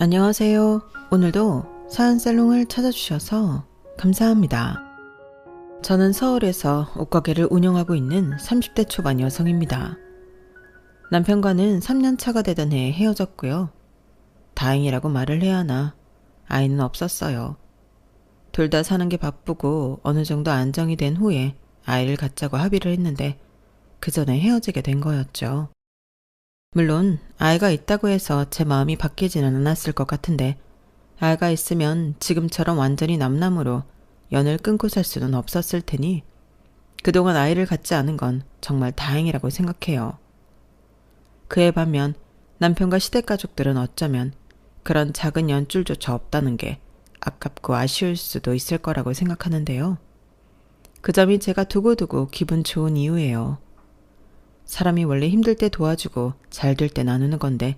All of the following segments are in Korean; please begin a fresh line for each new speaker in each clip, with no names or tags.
안녕하세요. 오늘도 사연살롱을 찾아주셔서 감사합니다. 저는 서울에서 옷가게를 운영하고 있는 30대 초반 여성입니다. 남편과는 3년 차가 되던 해에 헤어졌고요. 다행이라고 말을 해야 하나, 아이는 없었어요. 둘 다 사는 게 바쁘고 어느 정도 안정이 된 후에 아이를 갖자고 합의를 했는데 그 전에 헤어지게 된 거였죠. 물론 아이가 있다고 해서 제 마음이 바뀌지는 않았을 것 같은데 아이가 있으면 지금처럼 완전히 남남으로 연을 끊고 살 수는 없었을 테니 그동안 아이를 갖지 않은 건 정말 다행이라고 생각해요. 그에 반면 남편과 시댁가족들은 어쩌면 그런 작은 연줄조차 없다는 게 아깝고 아쉬울 수도 있을 거라고 생각하는데요. 그 점이 제가 두고두고 기분 좋은 이유예요. 사람이 원래 힘들 때 도와주고 잘 될 때 나누는 건데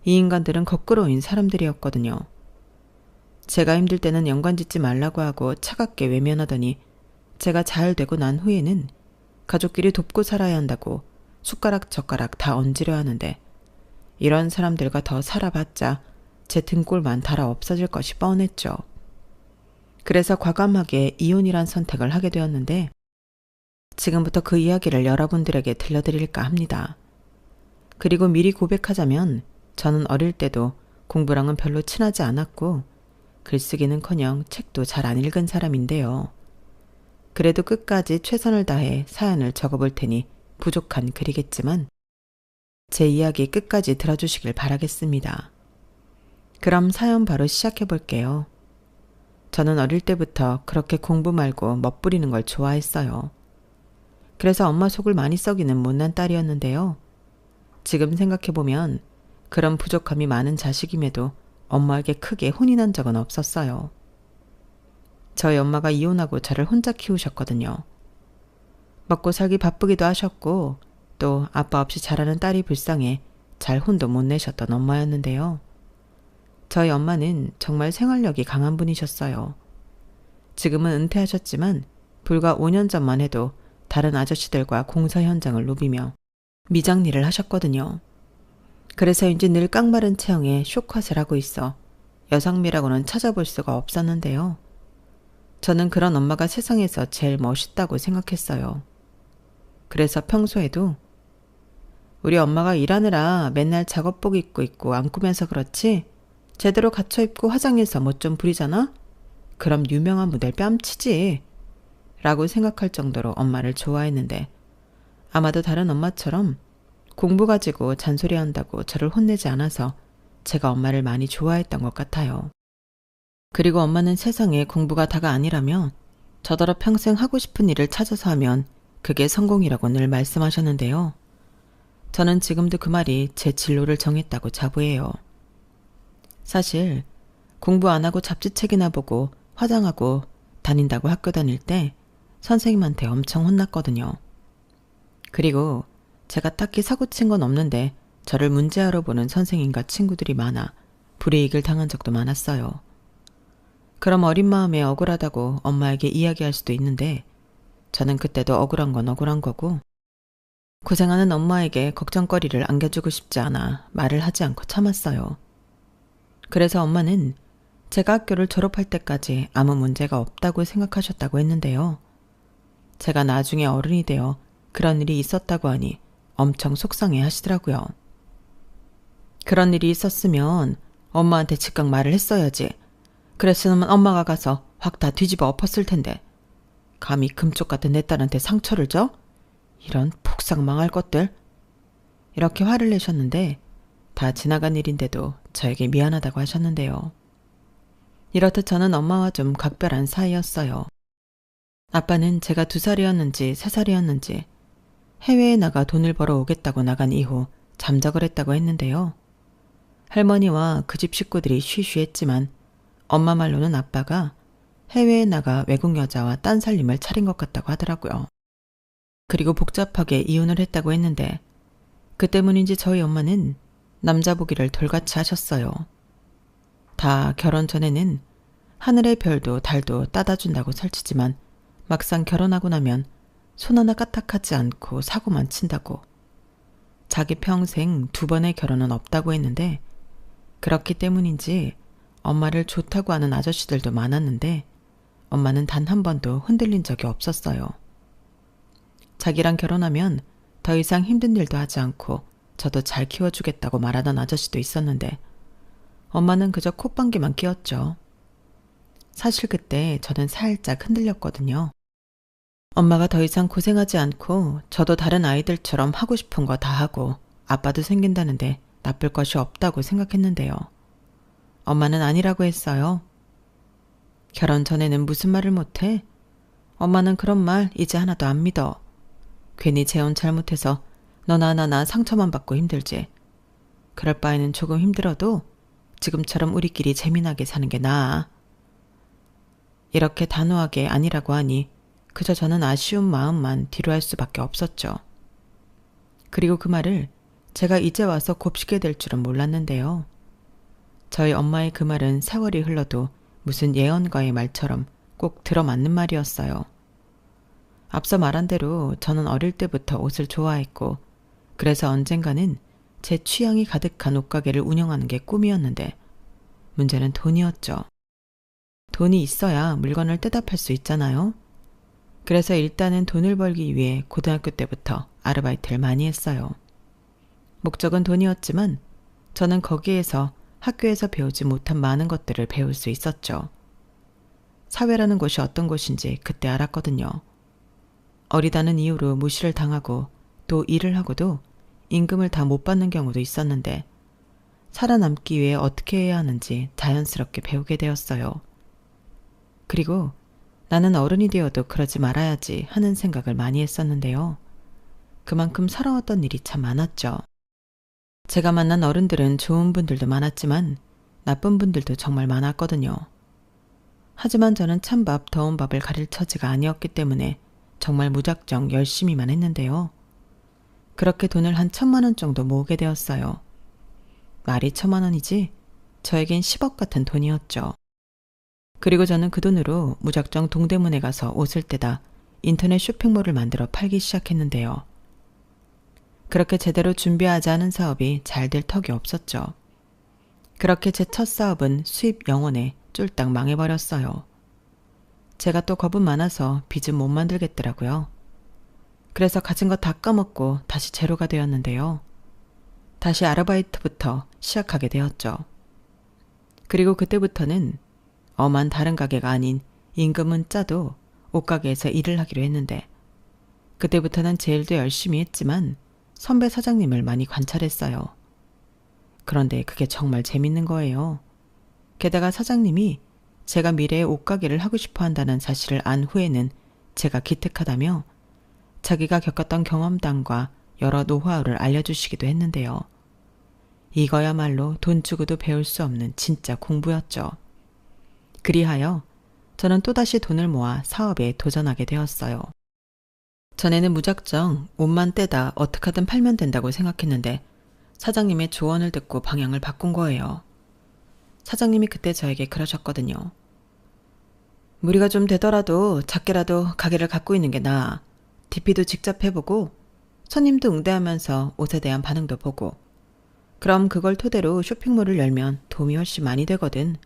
이 인간들은 거꾸로인 사람들이었거든요. 제가 힘들 때는 연관 짓지 말라고 하고 차갑게 외면하더니 제가 잘 되고 난 후에는 가족끼리 돕고 살아야 한다고 숟가락 젓가락 다 얹으려 하는데 이런 사람들과 더 살아봤자 제 등골만 달아 없어질 것이 뻔했죠. 그래서 과감하게 이혼이란 선택을 하게 되었는데 지금부터 그 이야기를 여러분들에게 들려드릴까 합니다. 그리고 미리 고백하자면 저는 어릴 때도 공부랑은 별로 친하지 않았고 글쓰기는커녕 책도 잘 안 읽은 사람인데요. 그래도 끝까지 최선을 다해 사연을 적어볼 테니 부족한 글이겠지만 제 이야기 끝까지 들어주시길 바라겠습니다. 그럼 사연 바로 시작해 볼게요. 저는 어릴 때부터 그렇게 공부 말고 멋부리는 걸 좋아했어요. 그래서 엄마 속을 많이 썩이는 못난 딸이었는데요. 지금 생각해보면 그런 부족함이 많은 자식임에도 엄마에게 크게 혼이 난 적은 없었어요. 저희 엄마가 이혼하고 저를 혼자 키우셨거든요. 먹고 살기 바쁘기도 하셨고 또 아빠 없이 자라는 딸이 불쌍해 잘 혼도 못 내셨던 엄마였는데요. 저희 엄마는 정말 생활력이 강한 분이셨어요. 지금은 은퇴하셨지만 불과 5년 전만 해도 다른 아저씨들과 공사 현장을 누비며 미장일을 하셨거든요. 그래서인지 늘 깡마른 체형에 쇼컷을 하고 있어 여성미라고는 찾아볼 수가 없었는데요. 저는 그런 엄마가 세상에서 제일 멋있다고 생각했어요. 그래서 평소에도 우리 엄마가 일하느라 맨날 작업복 입고 있고 안 꾸며서 그렇지 제대로 갖춰 입고 화장해서 멋 좀 부리잖아? 그럼 유명한 모델 뺨치지. 라고 생각할 정도로 엄마를 좋아했는데 아마도 다른 엄마처럼 공부 가지고 잔소리한다고 저를 혼내지 않아서 제가 엄마를 많이 좋아했던 것 같아요. 그리고 엄마는 세상에 공부가 다가 아니라며 저더러 평생 하고 싶은 일을 찾아서 하면 그게 성공이라고 늘 말씀하셨는데요. 저는 지금도 그 말이 제 진로를 정했다고 자부해요. 사실 공부 안 하고 잡지책이나 보고 화장하고 다닌다고 학교 다닐 때 선생님한테 엄청 혼났거든요. 그리고 제가 딱히 사고친 건 없는데 저를 문제아로 보는 선생님과 친구들이 많아 불이익을 당한 적도 많았어요. 그럼 어린 마음에 억울하다고 엄마에게 이야기할 수도 있는데 저는 그때도 억울한 건 억울한 거고 고생하는 엄마에게 걱정거리를 안겨주고 싶지 않아 말을 하지 않고 참았어요. 그래서 엄마는 제가 학교를 졸업할 때까지 아무 문제가 없다고 생각하셨다고 했는데요. 제가 나중에 어른이 되어 그런 일이 있었다고 하니 엄청 속상해 하시더라고요. 그런 일이 있었으면 엄마한테 즉각 말을 했어야지. 그랬으면 엄마가 가서 확 다 뒤집어 엎었을 텐데. 감히 금쪽 같은 내 딸한테 상처를 줘? 이런 폭삭 망할 것들. 이렇게 화를 내셨는데 다 지나간 일인데도 저에게 미안하다고 하셨는데요. 이렇듯 저는 엄마와 좀 각별한 사이였어요. 아빠는 제가 2살이었는지 3살이었는지 해외에 나가 돈을 벌어 오겠다고 나간 이후 잠적을 했다고 했는데요. 할머니와 그 집 식구들이 쉬쉬했지만 엄마 말로는 아빠가 해외에 나가 외국 여자와 딴 살림을 차린 것 같다고 하더라고요. 그리고 복잡하게 이혼을 했다고 했는데 그 때문인지 저희 엄마는 남자 보기를 돌같이 하셨어요. 다 결혼 전에는 하늘의 별도 달도 따다 준다고 설치지만 막상 결혼하고 나면 손 하나 까딱하지 않고 사고만 친다고. 자기 평생 2번의 결혼은 없다고 했는데 그렇기 때문인지 엄마를 좋다고 하는 아저씨들도 많았는데 엄마는 단 한 번도 흔들린 적이 없었어요. 자기랑 결혼하면 더 이상 힘든 일도 하지 않고 저도 잘 키워주겠다고 말하던 아저씨도 있었는데 엄마는 그저 콧방귀만 뀌었죠. 사실 그때 저는 살짝 흔들렸거든요. 엄마가 더 이상 고생하지 않고 저도 다른 아이들처럼 하고 싶은 거 다 하고 아빠도 생긴다는데 나쁠 것이 없다고 생각했는데요. 엄마는 아니라고 했어요. 결혼 전에는 무슨 말을 못해? 엄마는 그런 말 이제 하나도 안 믿어. 괜히 재혼 잘못해서 너나 나나 상처만 받고 힘들지. 그럴 바에는 조금 힘들어도 지금처럼 우리끼리 재미나게 사는 게 나아. 이렇게 단호하게 아니라고 하니 그저 저는 아쉬운 마음만 뒤로 할 수밖에 없었죠. 그리고 그 말을 제가 이제 와서 곱씹게 될 줄은 몰랐는데요. 저희 엄마의 그 말은 세월이 흘러도 무슨 예언가의 말처럼 꼭 들어맞는 말이었어요. 앞서 말한 대로 저는 어릴 때부터 옷을 좋아했고 그래서 언젠가는 제 취향이 가득한 옷가게를 운영하는 게 꿈이었는데 문제는 돈이었죠. 돈이 있어야 물건을 떼다 팔 수 있잖아요. 그래서 일단은 돈을 벌기 위해 고등학교 때부터 아르바이트를 많이 했어요. 목적은 돈이었지만 저는 거기에서 학교에서 배우지 못한 많은 것들을 배울 수 있었죠. 사회라는 곳이 어떤 곳인지 그때 알았거든요. 어리다는 이유로 무시를 당하고 또 일을 하고도 임금을 다 못 받는 경우도 있었는데 살아남기 위해 어떻게 해야 하는지 자연스럽게 배우게 되었어요. 그리고 나는 어른이 되어도 그러지 말아야지 하는 생각을 많이 했었는데요. 그만큼 살아왔던 일이 참 많았죠. 제가 만난 어른들은 좋은 분들도 많았지만 나쁜 분들도 정말 많았거든요. 하지만 저는 찬밥, 더운 밥을 가릴 처지가 아니었기 때문에 정말 무작정 열심히만 했는데요. 그렇게 돈을 한 1,000만 원 정도 모으게 되었어요. 말이 1,000만 원이지 저에겐 10억 같은 돈이었죠. 그리고 저는 그 돈으로 무작정 동대문에 가서 옷을 떼다 인터넷 쇼핑몰을 만들어 팔기 시작했는데요. 그렇게 제대로 준비하지 않은 사업이 잘 될 턱이 없었죠. 그렇게 제 첫 사업은 수입 0원에 쫄딱 망해버렸어요. 제가 또 겁은 많아서 빚은 못 만들겠더라고요. 그래서 가진 거 다 까먹고 다시 제로가 되었는데요. 다시 아르바이트부터 시작하게 되었죠. 그리고 그때부터는 엄한 다른 가게가 아닌 임금은 짜도 옷가게에서 일을 하기로 했는데 그때부터는 제 일도 열심히 했지만 선배 사장님을 많이 관찰했어요. 그런데 그게 정말 재밌는 거예요. 게다가 사장님이 제가 미래에 옷가게를 하고 싶어 한다는 사실을 안 후에는 제가 기특하다며 자기가 겪었던 경험담과 여러 노하우를 알려주시기도 했는데요. 이거야말로 돈 주고도 배울 수 없는 진짜 공부였죠. 그리하여 저는 또다시 돈을 모아 사업에 도전하게 되었어요. 전에는 무작정 옷만 떼다 어떻게 하든 팔면 된다고 생각했는데 사장님의 조언을 듣고 방향을 바꾼 거예요. 사장님이 그때 저에게 그러셨거든요. 무리가 좀 되더라도 작게라도 가게를 갖고 있는 게 나아. DP도 직접 해보고 손님도 응대하면서 옷에 대한 반응도 보고 그럼 그걸 토대로 쇼핑몰을 열면 도움이 훨씬 많이 되거든.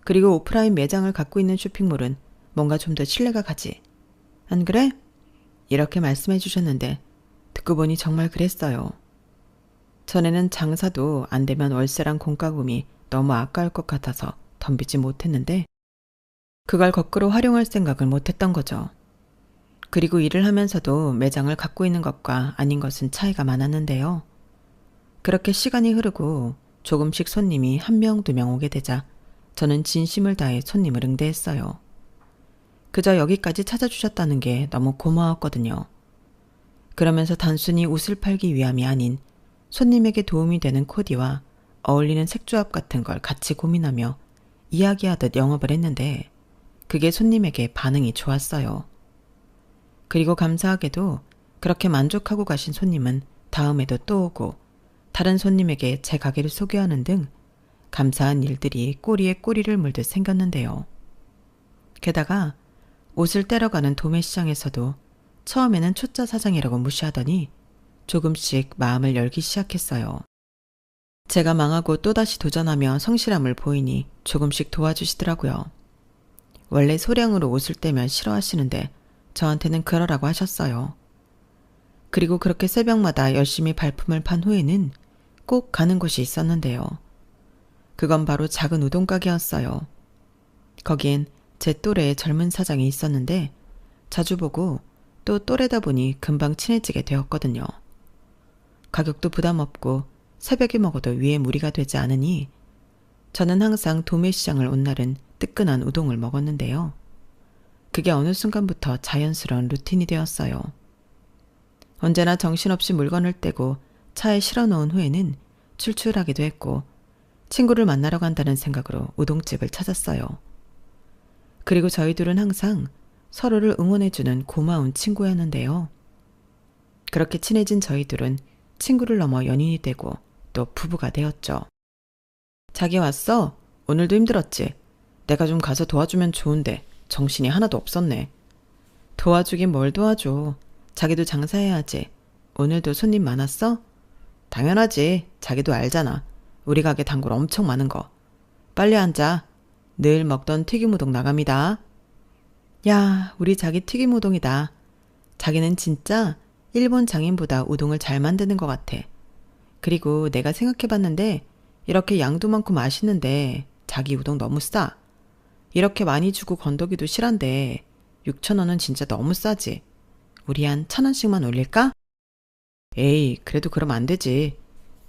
그리고 오프라인 매장을 갖고 있는 쇼핑몰은 뭔가 좀 더 신뢰가 가지. 안 그래? 이렇게 말씀해 주셨는데 듣고 보니 정말 그랬어요. 전에는 장사도 안 되면 월세랑 공과금이 너무 아까울 것 같아서 덤비지 못했는데 그걸 거꾸로 활용할 생각을 못했던 거죠. 그리고 일을 하면서도 매장을 갖고 있는 것과 아닌 것은 차이가 많았는데요. 그렇게 시간이 흐르고 조금씩 손님이 1명, 2명 오게 되자 저는 진심을 다해 손님을 응대했어요. 그저 여기까지 찾아주셨다는 게 너무 고마웠거든요. 그러면서 단순히 옷을 팔기 위함이 아닌 손님에게 도움이 되는 코디와 어울리는 색조합 같은 걸 같이 고민하며 이야기하듯 영업을 했는데 그게 손님에게 반응이 좋았어요. 그리고 감사하게도 그렇게 만족하고 가신 손님은 다음에도 또 오고 다른 손님에게 제 가게를 소개하는 등 감사한 일들이 꼬리에 꼬리를 물듯 생겼는데요. 게다가 옷을 떼러 가는 도매시장에서도 처음에는 초짜 사장이라고 무시하더니 조금씩 마음을 열기 시작했어요. 제가 망하고 또다시 도전하며 성실함을 보이니 조금씩 도와주시더라고요. 원래 소량으로 옷을 떼면 싫어하시는데 저한테는 그러라고 하셨어요. 그리고 그렇게 새벽마다 열심히 발품을 판 후에는 꼭 가는 곳이 있었는데요. 그건 바로 작은 우동 가게였어요. 거기엔 제 또래의 젊은 사장이 있었는데 자주 보고 또 또래다 보니 금방 친해지게 되었거든요. 가격도 부담 없고 새벽에 먹어도 위에 무리가 되지 않으니 저는 항상 도매시장을 온 날은 뜨끈한 우동을 먹었는데요. 그게 어느 순간부터 자연스러운 루틴이 되었어요. 언제나 정신없이 물건을 떼고 차에 실어 놓은 후에는 출출하기도 했고 친구를 만나러 간다는 생각으로 우동집을 찾았어요. 그리고 저희 둘은 항상 서로를 응원해주는 고마운 친구였는데요. 그렇게 친해진 저희 둘은 친구를 넘어 연인이 되고 또 부부가 되었죠. 자기 왔어? 오늘도 힘들었지? 내가 좀 가서 도와주면 좋은데 정신이 하나도 없었네. 도와주긴 뭘 도와줘. 자기도 장사해야지. 오늘도 손님 많았어? 당연하지. 자기도 알잖아. 우리 가게 단골 엄청 많은 거. 빨리 앉아. 늘 먹던 튀김우동 나갑니다. 야, 우리 자기 튀김우동이다. 자기는 진짜 일본 장인보다 우동을 잘 만드는 것 같아. 그리고 내가 생각해봤는데 이렇게 양도 많고 맛있는데 자기 우동 너무 싸. 이렇게 많이 주고 건더기도 실한데 6,000원은 진짜 너무 싸지. 우리 한 1,000원씩만 올릴까? 에이, 그래도 그럼 안 되지.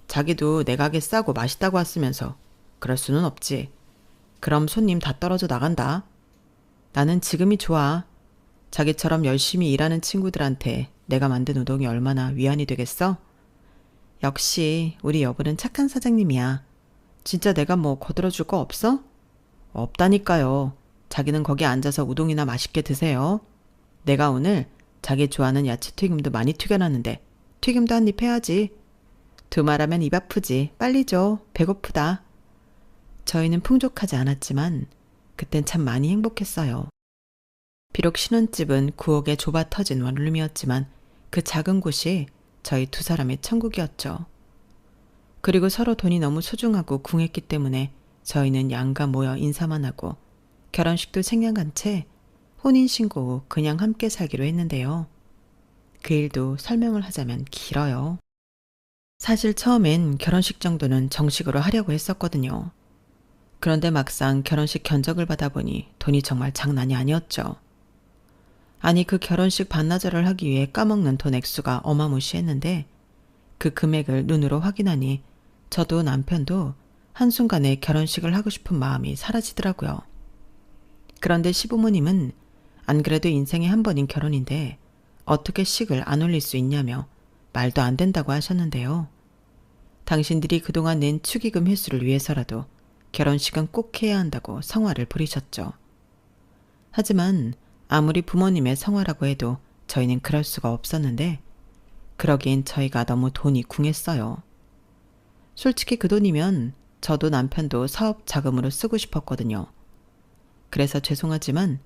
자기도 내 가게 싸고 맛있다고 왔으면서 그럴 수는 없지. 그럼 손님 다 떨어져 나간다. 나는 지금이 좋아. 자기처럼 열심히 일하는 친구들한테 내가 만든 우동이 얼마나 위안이 되겠어? 역시 우리 여보는 착한 사장님이야. 진짜 내가 뭐 거들어줄 거 없어? 없다니까요. 자기는 거기 앉아서 우동이나 맛있게 드세요. 내가 오늘 자기 좋아하는 야채튀김도 많이 튀겨놨는데 튀김도 한 입 해야지. 두 말하면 입 아프지. 빨리 줘. 배고프다. 저희는 풍족하지 않았지만 그땐 참 많이 행복했어요. 비록 신혼집은 구옥에 좁아 터진 원룸이었지만 그 작은 곳이 저희 두 사람의 천국이었죠. 그리고 서로 돈이 너무 소중하고 궁했기 때문에 저희는 양가 모여 인사만 하고 결혼식도 생략한 채 혼인신고 후 그냥 함께 살기로 했는데요. 그 일도 설명을 하자면 길어요. 사실 처음엔 결혼식 정도는 정식으로 하려고 했었거든요. 그런데 막상 결혼식 견적을 받아보니 돈이 정말 장난이 아니었죠. 아니 그 결혼식 반나절을 하기 위해 까먹는 돈 액수가 어마무시했는데 그 금액을 눈으로 확인하니 저도 남편도 한순간에 결혼식을 하고 싶은 마음이 사라지더라고요. 그런데 시부모님은 안 그래도 인생에 한 번인 결혼인데 어떻게 식을 안 올릴 수 있냐며 말도 안 된다고 하셨는데요. 당신들이 그동안 낸 축의금 회수를 위해서라도 결혼식은 꼭 해야 한다고 성화를 부리셨죠. 하지만 아무리 부모님의 성화라고 해도 저희는 그럴 수가 없었는데 그러기엔 저희가 너무 돈이 궁했어요. 솔직히 그 돈이면 저도 남편도 사업 자금으로 쓰고 싶었거든요. 그래서 죄송하지만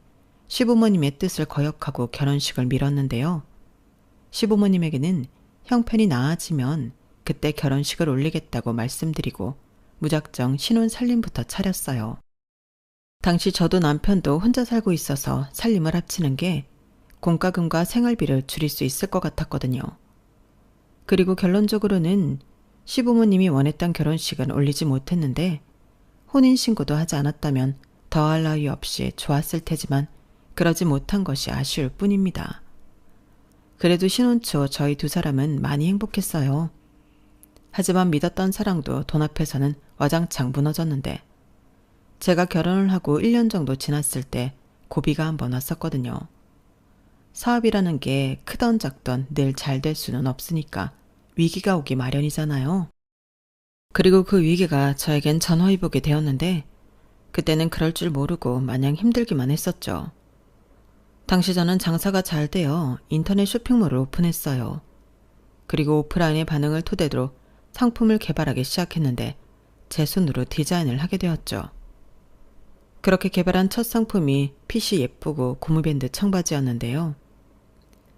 시부모님의 뜻을 거역하고 결혼식을 미뤘는데요. 시부모님에게는 형편이 나아지면 그때 결혼식을 올리겠다고 말씀드리고 무작정 신혼 살림부터 차렸어요. 당시 저도 남편도 혼자 살고 있어서 살림을 합치는 게 공과금과 생활비를 줄일 수 있을 것 같았거든요. 그리고 결론적으로는 시부모님이 원했던 결혼식은 올리지 못했는데 혼인신고도 하지 않았다면 더할 나위 없이 좋았을 테지만 그러지 못한 것이 아쉬울 뿐입니다. 그래도 신혼 초 저희 두 사람은 많이 행복했어요. 하지만 믿었던 사랑도 돈 앞에서는 와장창 무너졌는데 제가 결혼을 하고 1년 정도 지났을 때 고비가 한번 왔었거든요. 사업이라는 게 크던 작던 늘 잘 될 수는 없으니까 위기가 오기 마련이잖아요. 그리고 그 위기가 저에겐 전화위복이 되었는데 그때는 그럴 줄 모르고 마냥 힘들기만 했었죠. 당시 저는 장사가 잘 되어 인터넷 쇼핑몰을 오픈했어요. 그리고 오프라인의 반응을 토대로 상품을 개발하기 시작했는데 제 손으로 디자인을 하게 되었죠. 그렇게 개발한 첫 상품이 핏이 예쁘고 고무밴드 청바지였는데요.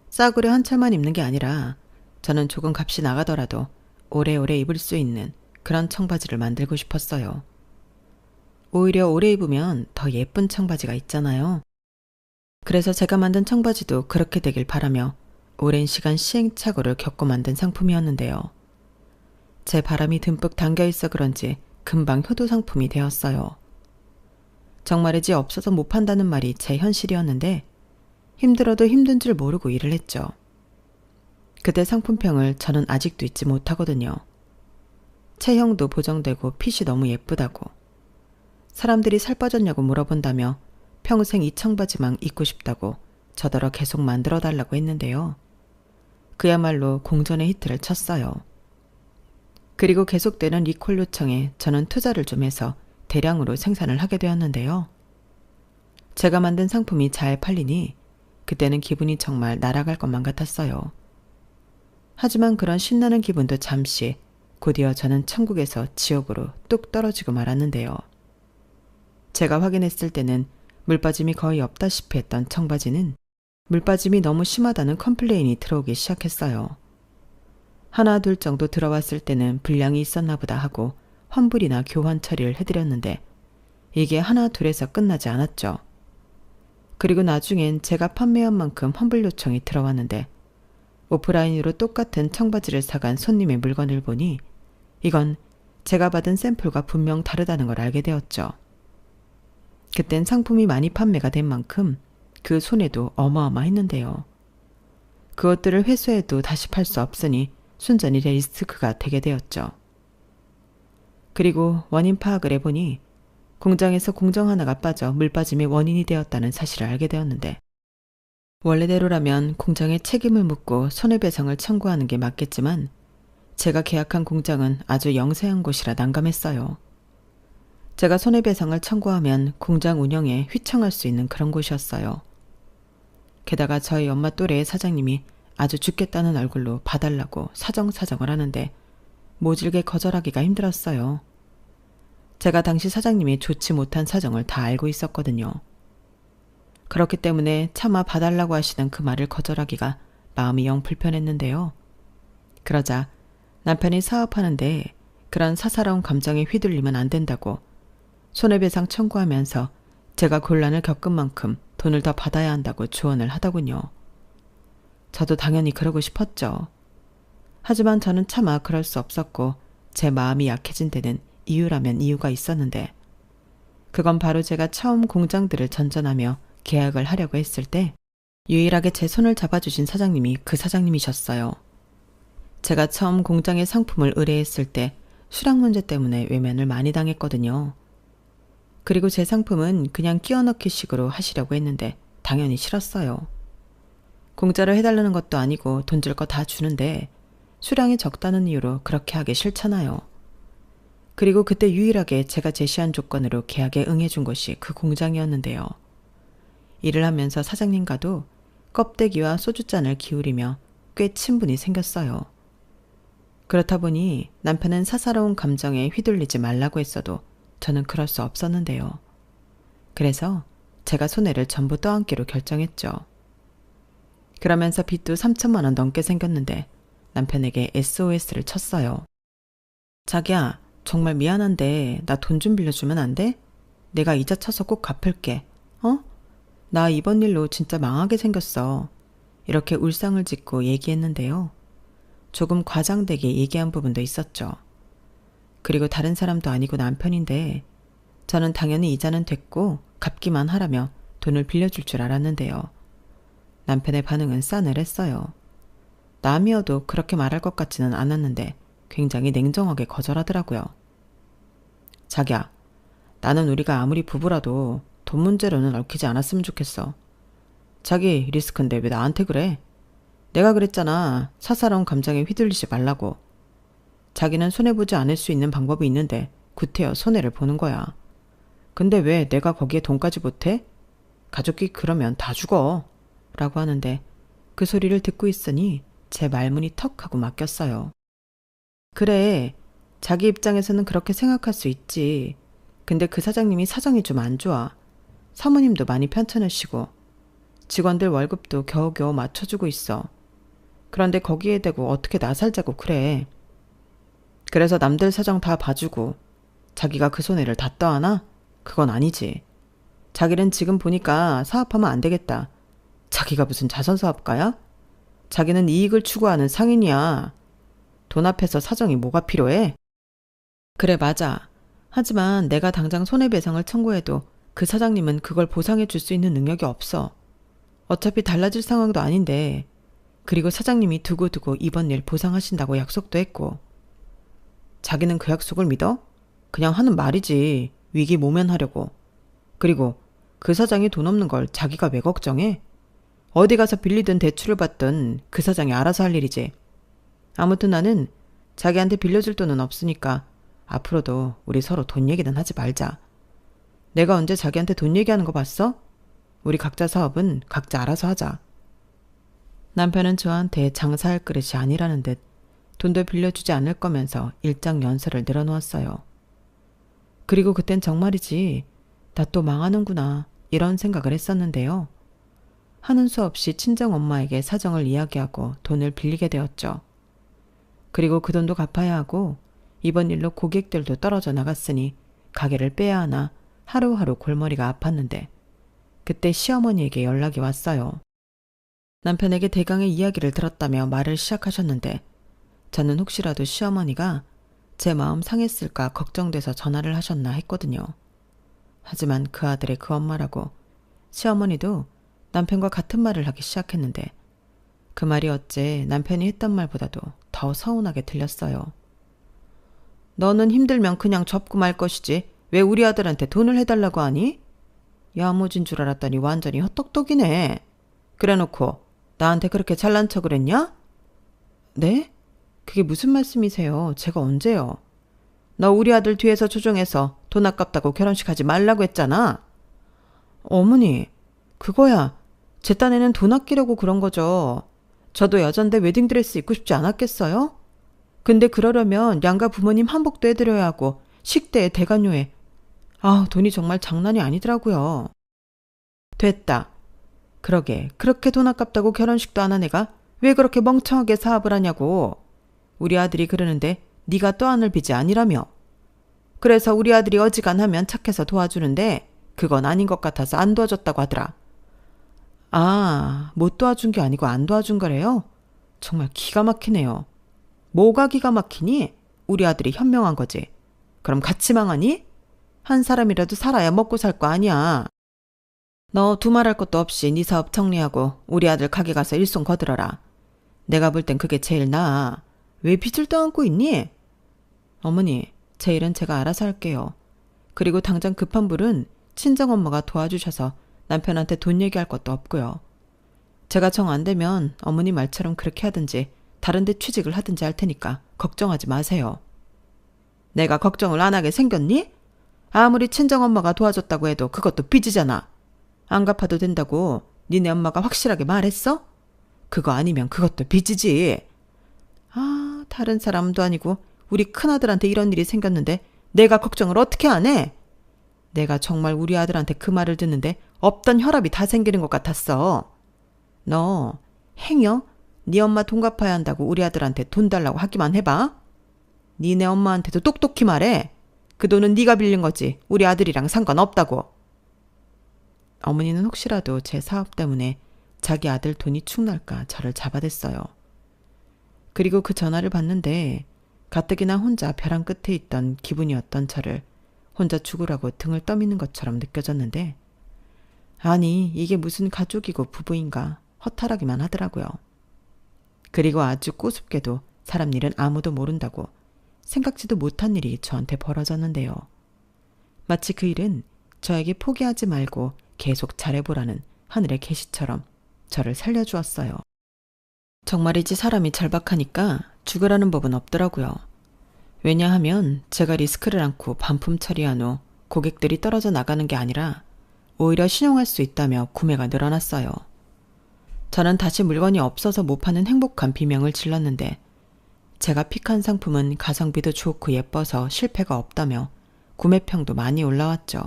싸구려 한 철만 입는 게 아니라 저는 조금 값이 나가더라도 오래오래 입을 수 있는 그런 청바지를 만들고 싶었어요. 오히려 오래 입으면 더 예쁜 청바지가 있잖아요. 그래서 제가 만든 청바지도 그렇게 되길 바라며 오랜 시간 시행착오를 겪고 만든 상품이었는데요. 제 바람이 듬뿍 담겨 있어 그런지 금방 효도 상품이 되었어요. 정말이지 없어서 못 판다는 말이 제 현실이었는데 힘들어도 힘든 줄 모르고 일을 했죠. 그때 상품평을 저는 아직도 잊지 못하거든요. 체형도 보정되고 핏이 너무 예쁘다고. 사람들이 살 빠졌냐고 물어본다며 평생 이 청바지만 입고 싶다고 저더러 계속 만들어달라고 했는데요. 그야말로 공전의 히트를 쳤어요. 그리고 계속되는 리콜 요청에 저는 투자를 좀 해서 대량으로 생산을 하게 되었는데요. 제가 만든 상품이 잘 팔리니 그때는 기분이 정말 날아갈 것만 같았어요. 하지만 그런 신나는 기분도 잠시, 곧이어 저는 천국에서 지옥으로 뚝 떨어지고 말았는데요. 제가 확인했을 때는 물빠짐이 거의 없다시피 했던 청바지는 물빠짐이 너무 심하다는 컴플레인이 들어오기 시작했어요. 하나 둘 정도 들어왔을 때는 불량이 있었나 보다 하고 환불이나 교환 처리를 해드렸는데 이게 하나 둘에서 끝나지 않았죠. 그리고 나중엔 제가 판매한 만큼 환불 요청이 들어왔는데 오프라인으로 똑같은 청바지를 사간 손님의 물건을 보니 이건 제가 받은 샘플과 분명 다르다는 걸 알게 되었죠. 그땐 상품이 많이 판매가 된 만큼 그 손해도 어마어마했는데요. 그것들을 회수해도 다시 팔 수 없으니 순전히 리스크가 되게 되었죠. 그리고 원인 파악을 해보니 공장에서 공정 하나가 빠져 물빠짐의 원인이 되었다는 사실을 알게 되었는데 원래대로라면 공장에 책임을 묻고 손해배상을 청구하는 게 맞겠지만 제가 계약한 공장은 아주 영세한 곳이라 난감했어요. 제가 손해배상을 청구하면 공장 운영에 휘청할 수 있는 그런 곳이었어요. 게다가 저희 엄마 또래의 사장님이 아주 죽겠다는 얼굴로 봐달라고 사정사정을 하는데 모질게 거절하기가 힘들었어요. 제가 당시 사장님이 좋지 못한 사정을 다 알고 있었거든요. 그렇기 때문에 차마 봐달라고 하시는 그 말을 거절하기가 마음이 영 불편했는데요. 그러자 남편이 사업하는데 그런 사사로운 감정에 휘둘리면 안 된다고 손해배상 청구하면서 제가 곤란을 겪은 만큼 돈을 더 받아야 한다고 조언을 하더군요. 저도 당연히 그러고 싶었죠. 하지만 저는 차마 그럴 수 없었고 제 마음이 약해진 데는 이유라면 이유가 있었는데 그건 바로 제가 처음 공장들을 전전하며 계약을 하려고 했을 때 유일하게 제 손을 잡아주신 사장님이 그 사장님이셨어요. 제가 처음 공장의 상품을 의뢰했을 때 수량 문제 때문에 외면을 많이 당했거든요. 그리고 제 상품은 그냥 끼워 넣기 식으로 하시려고 했는데 당연히 싫었어요. 공짜로 해달라는 것도 아니고 돈 줄 거 다 주는데 수량이 적다는 이유로 그렇게 하기 싫잖아요. 그리고 그때 유일하게 제가 제시한 조건으로 계약에 응해준 것이 그 공장이었는데요. 일을 하면서 사장님과도 껍데기와 소주잔을 기울이며 꽤 친분이 생겼어요. 그렇다 보니 남편은 사사로운 감정에 휘둘리지 말라고 했어도 저는 그럴 수 없었는데요. 그래서 제가 손해를 전부 떠안기로 결정했죠. 그러면서 빚도 3천만 원 넘게 생겼는데 남편에게 SOS를 쳤어요. 자기야, 정말 미안한데 나 돈 좀 빌려주면 안 돼? 내가 이자 쳐서 꼭 갚을게. 어? 나 이번 일로 진짜 망하게 생겼어. 이렇게 울상을 짓고 얘기했는데요. 조금 과장되게 얘기한 부분도 있었죠. 그리고 다른 사람도 아니고 남편인데 저는 당연히 이자는 됐고 갚기만 하라며 돈을 빌려줄 줄 알았는데요. 남편의 반응은 싸늘했어요. 남이어도 그렇게 말할 것 같지는 않았는데 굉장히 냉정하게 거절하더라고요. 자기야, 나는 우리가 아무리 부부라도 돈 문제로는 얽히지 않았으면 좋겠어. 자기 리스크인데 왜 나한테 그래? 내가 그랬잖아. 사사로운 감정에 휘둘리지 말라고. 자기는 손해보지 않을 수 있는 방법이 있는데 구태여 손해를 보는 거야. 근데 왜 내가 거기에 돈까지 보태? 가족이 그러면 다 죽어. 라고 하는데 그 소리를 듣고 있으니 제 말문이 턱 하고 막혔어요. 그래, 자기 입장에서는 그렇게 생각할 수 있지. 근데 그 사장님이 사정이 좀 안 좋아. 사모님도 많이 편찮으시고 직원들 월급도 겨우겨우 맞춰주고 있어. 그런데 거기에 대고 어떻게 나 살자고 그래. 그래서 남들 사정 다 봐주고 자기가 그 손해를 다 떠안아? 그건 아니지. 자기는 지금 보니까 사업하면 안 되겠다. 자기가 무슨 자선사업가야? 자기는 이익을 추구하는 상인이야. 돈 앞에서 사정이 뭐가 필요해? 그래, 맞아. 하지만 내가 당장 손해배상을 청구해도 그 사장님은 그걸 보상해 줄 수 있는 능력이 없어. 어차피 달라질 상황도 아닌데. 그리고 사장님이 두고두고 이번 일 보상하신다고 약속도 했고. 자기는 그 약속을 믿어? 그냥 하는 말이지. 위기 모면하려고. 그리고 그 사장이 돈 없는 걸 자기가 왜 걱정해? 어디 가서 빌리든 대출을 받든 그 사장이 알아서 할 일이지. 아무튼 나는 자기한테 빌려줄 돈은 없으니까 앞으로도 우리 서로 돈 얘기는 하지 말자. 내가 언제 자기한테 돈 얘기하는 거 봤어? 우리 각자 사업은 각자 알아서 하자. 남편은 저한테 장사할 그릇이 아니라는 듯 돈도 빌려주지 않을 거면서 일장 연설을 늘어놓았어요. 그리고 그땐 정말이지 나 또 망하는구나 이런 생각을 했었는데요. 하는 수 없이 친정엄마에게 사정을 이야기하고 돈을 빌리게 되었죠. 그리고 그 돈도 갚아야 하고 이번 일로 고객들도 떨어져 나갔으니 가게를 빼야 하나 하루하루 골머리가 아팠는데 그때 시어머니에게 연락이 왔어요. 남편에게 대강의 이야기를 들었다며 말을 시작하셨는데 저는 혹시라도 시어머니가 제 마음 상했을까 걱정돼서 전화를 하셨나 했거든요. 하지만 그 아들의 그 엄마라고 시어머니도 남편과 같은 말을 하기 시작했는데 그 말이 어째 남편이 했던 말보다도 더 서운하게 들렸어요. 너는 힘들면 그냥 접고 말 것이지 왜 우리 아들한테 돈을 해달라고 하니? 야무진 줄 알았더니 완전히 헛똑똑이네. 그래놓고 나한테 그렇게 잘난 척을 했냐? 네? 그게 무슨 말씀이세요? 제가 언제요? 너 우리 아들 뒤에서 조종해서 돈 아깝다고 결혼식 하지 말라고 했잖아. 어머니, 그거야. 제 딴에는 돈 아끼려고 그런 거죠. 저도 여잔데 웨딩드레스 입고 싶지 않았겠어요? 근데 그러려면 양가 부모님 한복도 해드려야 하고 식대에 대관료에 돈이 정말 장난이 아니더라고요. 됐다. 그러게 그렇게 돈 아깝다고 결혼식도 안 한 애가 왜 그렇게 멍청하게 사업을 하냐고. 우리 아들이 그러는데 네가 떠안을 빚이 아니라며. 그래서 우리 아들이 어지간하면 착해서 도와주는데 그건 아닌 것 같아서 안 도와줬다고 하더라. 못 도와준 게 아니고 안 도와준 거래요? 정말 기가 막히네요. 뭐가 기가 막히니? 우리 아들이 현명한 거지. 그럼 같이 망하니? 한 사람이라도 살아야 먹고 살 거 아니야. 너 두말할 것도 없이 네 사업 정리하고 우리 아들 가게 가서 일손 거들어라. 내가 볼 땐 그게 제일 나아. 왜 빚을 떠안고 있니? 어머니, 제 일은 제가 알아서 할게요. 그리고 당장 급한 불은 친정엄마가 도와주셔서 남편한테 돈 얘기할 것도 없고요. 제가 정 안 되면 어머니 말처럼 그렇게 하든지 다른 데 취직을 하든지 할 테니까 걱정하지 마세요. 내가 걱정을 안 하게 생겼니? 아무리 친정엄마가 도와줬다고 해도 그것도 빚이잖아. 안 갚아도 된다고 니네 엄마가 확실하게 말했어? 그거 아니면 그것도 빚이지. 다른 사람도 아니고 우리 큰아들한테 이런 일이 생겼는데 내가 걱정을 어떻게 안 해? 내가 정말 우리 아들한테 그 말을 듣는데 없던 혈압이 다 생기는 것 같았어. 너 행여 네 엄마 돈 갚아야 한다고 우리 아들한테 돈 달라고 하기만 해봐. 니네 엄마한테도 똑똑히 말해. 그 돈은 네가 빌린 거지 우리 아들이랑 상관없다고. 어머니는 혹시라도 제 사업 때문에 자기 아들 돈이 축날까 저를 잡아댔어요. 그리고 그 전화를 받는데 가뜩이나 혼자 벼랑 끝에 있던 기분이었던 저를 혼자 죽으라고 등을 떠미는 것처럼 느껴졌는데 아니 이게 무슨 가족이고 부부인가 허탈하기만 하더라고요. 그리고 아주 꼬숩게도 사람 일은 아무도 모른다고 생각지도 못한 일이 저한테 벌어졌는데요. 마치 그 일은 저에게 포기하지 말고 계속 잘해보라는 하늘의 계시처럼 저를 살려주었어요. 정말이지 사람이 절박하니까 죽으라는 법은 없더라고요. 왜냐하면 제가 리스크를 안고 반품 처리한 후 고객들이 떨어져 나가는 게 아니라 오히려 신용할 수 있다며 구매가 늘어났어요. 저는 다시 물건이 없어서 못 파는 행복한 비명을 질렀는데 제가 픽한 상품은 가성비도 좋고 예뻐서 실패가 없다며 구매평도 많이 올라왔죠.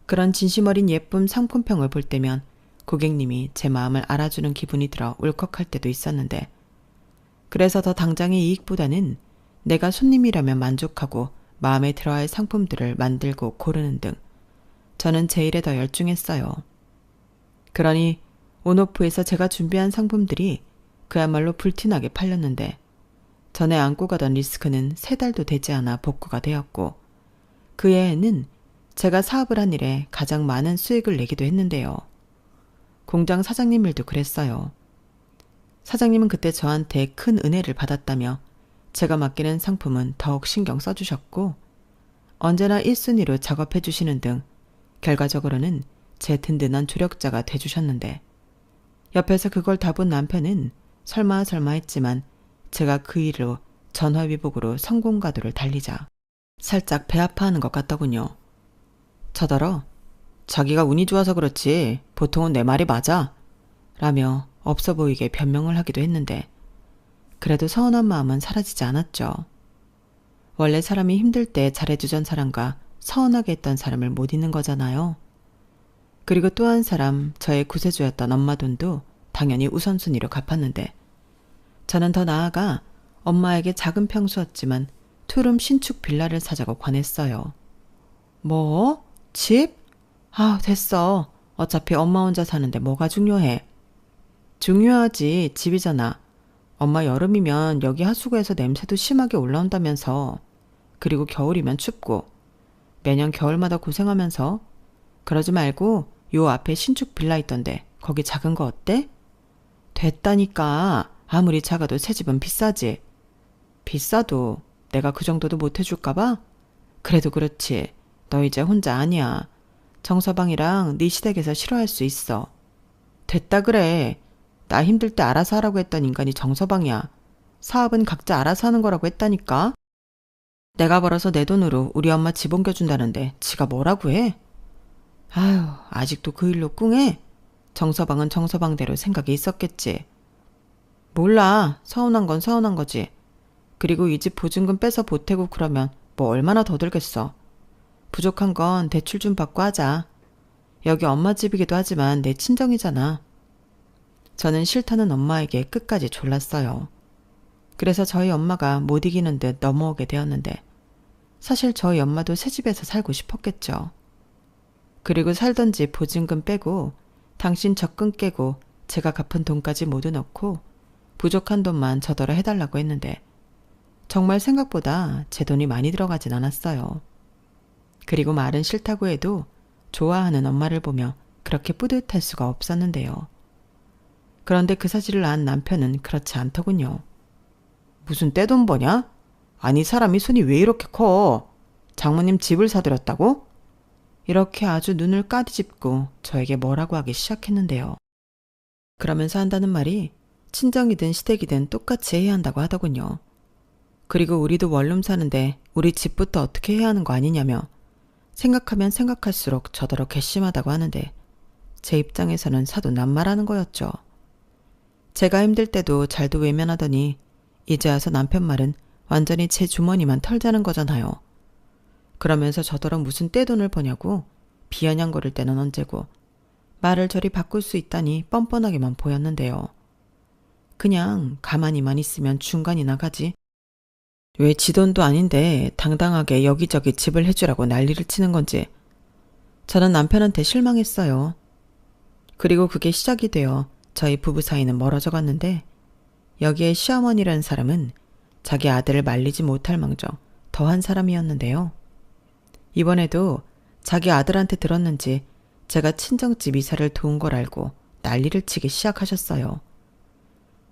그런 진심 어린 예쁜 상품평을 볼 때면 고객님이 제 마음을 알아주는 기분이 들어 울컥할 때도 있었는데 그래서 더 당장의 이익보다는 내가 손님이라면 만족하고 마음에 들어할 상품들을 만들고 고르는 등 저는 제 일에 더 열중했어요. 그러니 온오프에서 제가 준비한 상품들이 그야말로 불티나게 팔렸는데 전에 안고 가던 리스크는 3달도 되지 않아 복구가 되었고 그 해에는 제가 사업을 한 일에 가장 많은 수익을 내기도 했는데요. 공장 사장님 일도 그랬어요. 사장님은 그때 저한테 큰 은혜를 받았다며 제가 맡기는 상품은 더욱 신경 써주셨고 언제나 1순위로 작업해 주시는 등 결과적으로는 제 든든한 조력자가 돼주셨는데 옆에서 그걸 다 본 남편은 설마 했지만 제가 그 일로 전화위복으로 성공가도를 달리자 살짝 배 아파하는 것 같더군요. 저더러 자기가 운이 좋아서 그렇지 보통은 내 말이 맞아 라며 없어 보이게 변명을 하기도 했는데 그래도 서운한 마음은 사라지지 않았죠. 원래 사람이 힘들 때 잘해주던 사람과 서운하게 했던 사람을 못 잊는 거잖아요. 그리고 또 한 사람 저의 구세주였던 엄마 돈도 당연히 우선순위로 갚았는데 저는 더 나아가 엄마에게 작은 평수였지만 투룸 신축 빌라를 사자고 권했어요. 뭐? 집? 아, 됐어. 어차피 엄마 혼자 사는데 뭐가 중요해. 중요하지. 집이잖아. 엄마 여름이면 여기 하수구에서 냄새도 심하게 올라온다면서. 그리고 겨울이면 춥고. 매년 겨울마다 고생하면서. 그러지 말고 요 앞에 신축 빌라 있던데 거기 작은 거 어때? 됐다니까. 아무리 작아도 새 집은 비싸지. 비싸도 내가 그 정도도 못 해줄까 봐? 그래도 그렇지. 너 이제 혼자 아니야. 정서방이랑 네 시댁에서 싫어할 수 있어. 됐다 그래. 나 힘들 때 알아서 하라고 했던 인간이 정서방이야. 사업은 각자 알아서 하는 거라고 했다니까. 내가 벌어서 내 돈으로 우리 엄마 집 옮겨준다는데 지가 뭐라고 해? 아휴, 아직도 그 일로 꿍해? 정서방은 정서방대로 생각이 있었겠지. 몰라. 서운한 건 서운한 거지. 그리고 이 집 보증금 빼서 보태고 그러면 뭐 얼마나 더 들겠어. 부족한 건 대출 좀 받고 하자. 여기 엄마 집이기도 하지만 내 친정이잖아. 저는 싫다는 엄마에게 끝까지 졸랐어요. 그래서 저희 엄마가 못 이기는 듯 넘어오게 되었는데 사실 저희 엄마도 새 집에서 살고 싶었겠죠. 그리고 살던 집 보증금 빼고 당신 적금 깨고 제가 갚은 돈까지 모두 넣고 부족한 돈만 저더러 해달라고 했는데 정말 생각보다 제 돈이 많이 들어가진 않았어요. 그리고 말은 싫다고 해도 좋아하는 엄마를 보며 그렇게 뿌듯할 수가 없었는데요. 그런데 그 사실을 안 남편은 그렇지 않더군요. 무슨 떼돈 버냐? 아니 사람이 손이 왜 이렇게 커? 장모님 집을 사들였다고? 이렇게 아주 눈을 까디집고 저에게 뭐라고 하기 시작했는데요. 그러면서 한다는 말이 친정이든 시댁이든 똑같이 해야 한다고 하더군요. 그리고 우리도 원룸 사는데 우리 집부터 어떻게 해야 하는 거 아니냐며 생각하면 생각할수록 저더러 괘씸하다고 하는데 제 입장에서는 사도 난말하는 거였죠. 제가 힘들 때도 잘도 외면하더니 이제 와서 남편 말은 완전히 제 주머니만 털자는 거잖아요. 그러면서 저더러 무슨 떼돈을 버냐고 비아냥거릴 때는 언제고 말을 저리 바꿀 수 있다니 뻔뻔하게만 보였는데요. 그냥 가만히만 있으면 중간이 나가지. 왜 지 돈도 아닌데 당당하게 여기저기 집을 해주라고 난리를 치는 건지 저는 남편한테 실망했어요. 그리고 그게 시작이 되어 저희 부부 사이는 멀어져 갔는데 여기에 시어머니라는 사람은 자기 아들을 말리지 못할 망정 더한 사람이었는데요. 이번에도 자기 아들한테 들었는지 제가 친정집 이사를 도운 걸 알고 난리를 치기 시작하셨어요.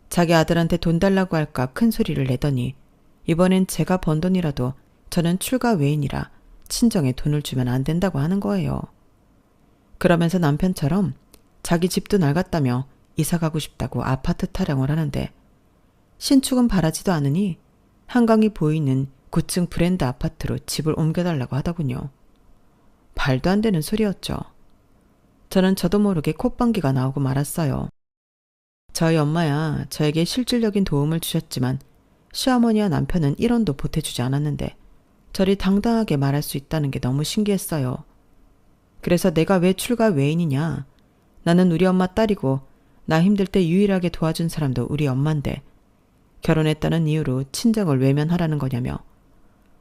자기 아들한테 돈 달라고 할까 큰 소리를 내더니 이번엔 제가 번 돈이라도 저는 출가 외인이라 친정에 돈을 주면 안 된다고 하는 거예요. 그러면서 남편처럼 자기 집도 낡았다며 이사 가고 싶다고 아파트 타령을 하는데 신축은 바라지도 않으니 한강이 보이는 9층 브랜드 아파트로 집을 옮겨달라고 하더군요. 말도 안 되는 소리였죠. 저는 저도 모르게 콧방귀가 나오고 말았어요. 저희 엄마야 저에게 실질적인 도움을 주셨지만 시어머니와 남편은 1원도 보태주지 않았는데 저리 당당하게 말할 수 있다는 게 너무 신기했어요. 그래서 내가 왜 출가 외인이냐. 나는 우리 엄마 딸이고 나 힘들 때 유일하게 도와준 사람도 우리 엄마인데 결혼했다는 이유로 친정을 외면하라는 거냐며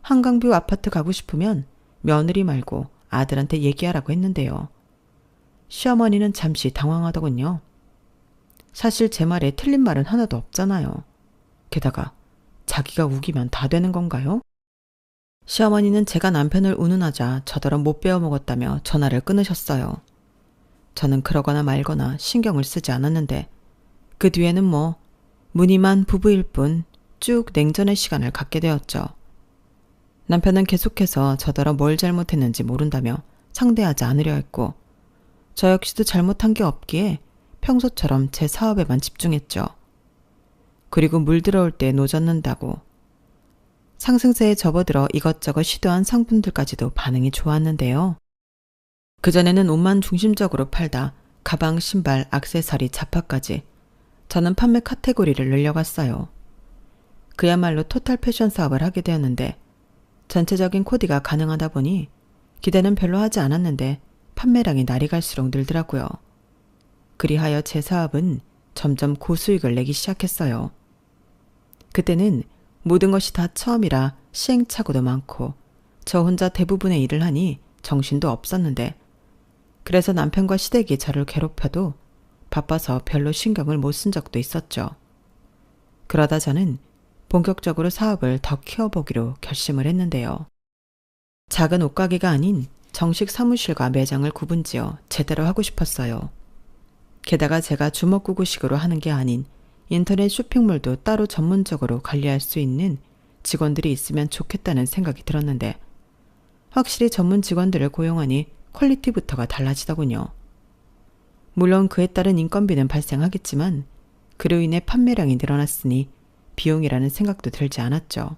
한강뷰 아파트 가고 싶으면 며느리 말고 아들한테 얘기하라고 했는데요. 시어머니는 잠시 당황하더군요. 사실 제 말에 틀린 말은 하나도 없잖아요. 게다가 자기가 우기면 다 되는 건가요? 시어머니는 제가 남편을 운운하자 저더러 못 배워먹었다며 전화를 끊으셨어요. 저는 그러거나 말거나 신경을 쓰지 않았는데 그 뒤에는 뭐 무늬만 부부일 뿐 쭉 냉전의 시간을 갖게 되었죠. 남편은 계속해서 저더러 뭘 잘못했는지 모른다며 상대하지 않으려 했고 저 역시도 잘못한 게 없기에 평소처럼 제 사업에만 집중했죠. 그리고 물 들어올 때 노젓는다고 상승세에 접어들어 이것저것 시도한 상품들까지도 반응이 좋았는데요. 그전에는 옷만 중심적으로 팔다 가방, 신발, 액세서리, 자파까지 저는 판매 카테고리를 늘려갔어요. 그야말로 토탈 패션 사업을 하게 되었는데 전체적인 코디가 가능하다 보니 기대는 별로 하지 않았는데 판매량이 날이 갈수록 늘더라고요. 그리하여 제 사업은 점점 고수익을 내기 시작했어요. 그때는 모든 것이 다 처음이라 시행착오도 많고 저 혼자 대부분의 일을 하니 정신도 없었는데 그래서 남편과 시댁이 저를 괴롭혀도 바빠서 별로 신경을 못 쓴 적도 있었죠. 그러다 저는 본격적으로 사업을 더 키워보기로 결심을 했는데요. 작은 옷가게가 아닌 정식 사무실과 매장을 구분지어 제대로 하고 싶었어요. 게다가 제가 주먹구구식으로 하는 게 아닌 인터넷 쇼핑몰도 따로 전문적으로 관리할 수 있는 직원들이 있으면 좋겠다는 생각이 들었는데 확실히 전문 직원들을 고용하니 퀄리티부터가 달라지더군요. 물론 그에 따른 인건비는 발생하겠지만 그로 인해 판매량이 늘어났으니 비용이라는 생각도 들지 않았죠.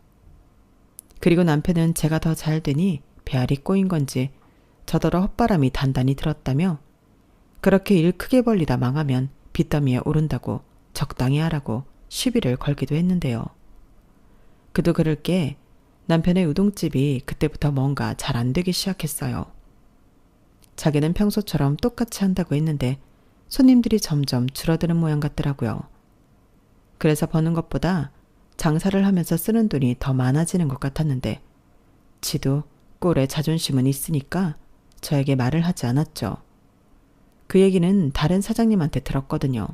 그리고 남편은 제가 더 잘 되니 배알이 꼬인 건지 저더러 헛바람이 단단히 들었다며 그렇게 일 크게 벌리다 망하면 빚더미에 오른다고 적당히 하라고 시비를 걸기도 했는데요. 그도 그럴 게 남편의 우동집이 그때부터 뭔가 잘 안 되기 시작했어요. 자기는 평소처럼 똑같이 한다고 했는데 손님들이 점점 줄어드는 모양 같더라고요. 그래서 버는 것보다 장사를 하면서 쓰는 돈이 더 많아지는 것 같았는데 지도 꼴에 자존심은 있으니까 저에게 말을 하지 않았죠. 그 얘기는 다른 사장님한테 들었거든요.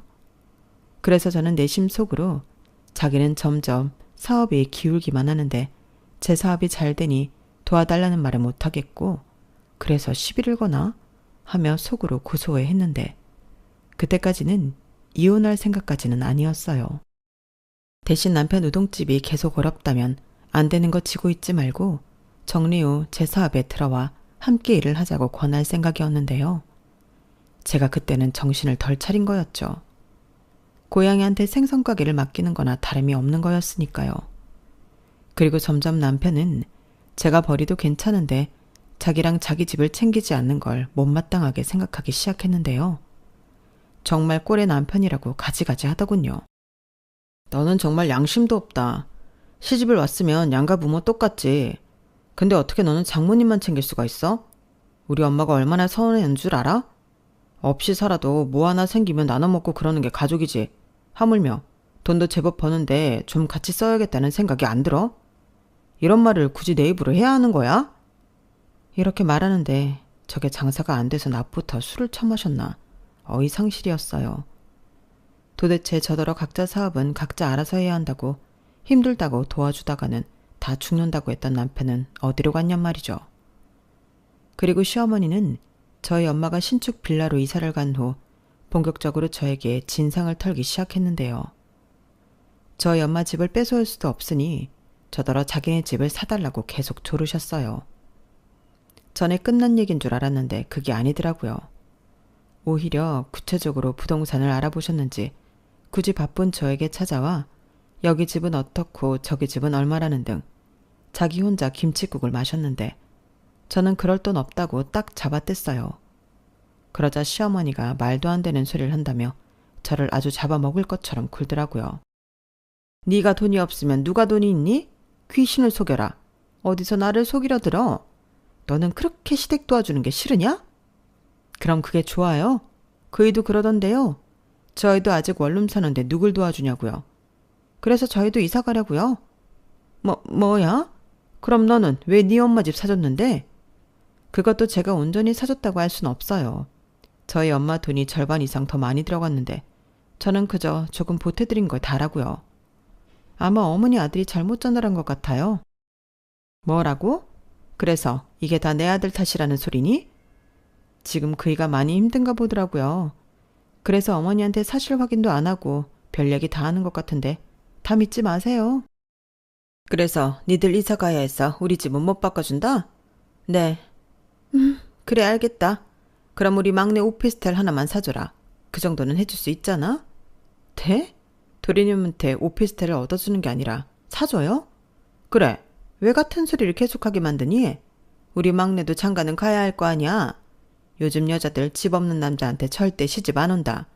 그래서 저는 내심 속으로 자기는 점점 사업이 기울기만 하는데 제 사업이 잘 되니 도와달라는 말을 못하겠고 그래서 시비를 거나 하며 속으로 고소해했는데 그때까지는 이혼할 생각까지는 아니었어요. 대신 남편 우동집이 계속 어렵다면 안 되는 거 지고 있지 말고 정리 후 제 사업에 들어와 함께 일을 하자고 권할 생각이었는데요. 제가 그때는 정신을 덜 차린 거였죠. 고양이한테 생선가게를 맡기는 거나 다름이 없는 거였으니까요. 그리고 점점 남편은 제가 버리도 괜찮은데 자기랑 자기 집을 챙기지 않는 걸 못마땅하게 생각하기 시작했는데요. 정말 꼴의 남편이라고 가지가지 하더군요. 너는 정말 양심도 없다. 시집을 왔으면 양가 부모 똑같지. 근데 어떻게 너는 장모님만 챙길 수가 있어? 우리 엄마가 얼마나 서운해한 줄 알아? 없이 살아도 뭐 하나 생기면 나눠 먹고 그러는 게 가족이지. 하물며 돈도 제법 버는데 좀 같이 써야겠다는 생각이 안 들어? 이런 말을 굳이 내 입으로 해야 하는 거야? 이렇게 말하는데 저게 장사가 안 돼서 낮부터 술을 처마셨나 어이상실이었어요. 도대체 저더러 각자 사업은 각자 알아서 해야 한다고 힘들다고 도와주다가는 다 죽는다고 했던 남편은 어디로 갔냔 말이죠. 그리고 시어머니는 저희 엄마가 신축 빌라로 이사를 간 후 본격적으로 저에게 진상을 털기 시작했는데요. 저희 엄마 집을 뺏어올 수도 없으니 저더러 자기네 집을 사달라고 계속 조르셨어요. 전에 끝난 얘긴 줄 알았는데 그게 아니더라고요. 오히려 구체적으로 부동산을 알아보셨는지 굳이 바쁜 저에게 찾아와 여기 집은 어떻고 저기 집은 얼마라는 등 자기 혼자 김칫국을 마셨는데 저는 그럴 돈 없다고 딱 잡아댔어요. 그러자 시어머니가 말도 안 되는 소리를 한다며 저를 아주 잡아먹을 것처럼 굴더라고요. 네가 돈이 없으면 누가 돈이 있니? 귀신을 속여라. 어디서 나를 속이려 들어? 너는 그렇게 시댁 도와주는 게 싫으냐? 그럼 그게 좋아요? 그 애도 그러던데요. 저 애도 아직 원룸 사는데 누굴 도와주냐고요. 그래서 저희도 이사 가려고요. 뭐야? 그럼 너는 왜 네 엄마 집 사줬는데? 그것도 제가 온전히 사줬다고 할 순 없어요. 저희 엄마 돈이 절반 이상 더 많이 들어갔는데 저는 그저 조금 보태드린 걸 다라고요. 아마 어머니 아들이 잘못 전달한 것 같아요. 뭐라고? 그래서 이게 다 내 아들 탓이라는 소리니? 지금 그이가 많이 힘든가 보더라고요. 그래서 어머니한테 사실 확인도 안 하고 별 얘기 다 하는 것 같은데 다 믿지 마세요. 그래서 니들 이사 가야 해서 우리 집은 못 바꿔준다? 네. 그래 알겠다. 그럼 우리 막내 오피스텔 하나만 사줘라. 그 정도는 해줄 수 있잖아? 네? 도리님한테 오피스텔을 얻어주는 게 아니라 사줘요? 그래. 왜 같은 소리를 계속하게 만드니? 우리 막내도 장가는 가야 할 거 아니야. 요즘 여자들 집 없는 남자한테 절대 시집 안 온다.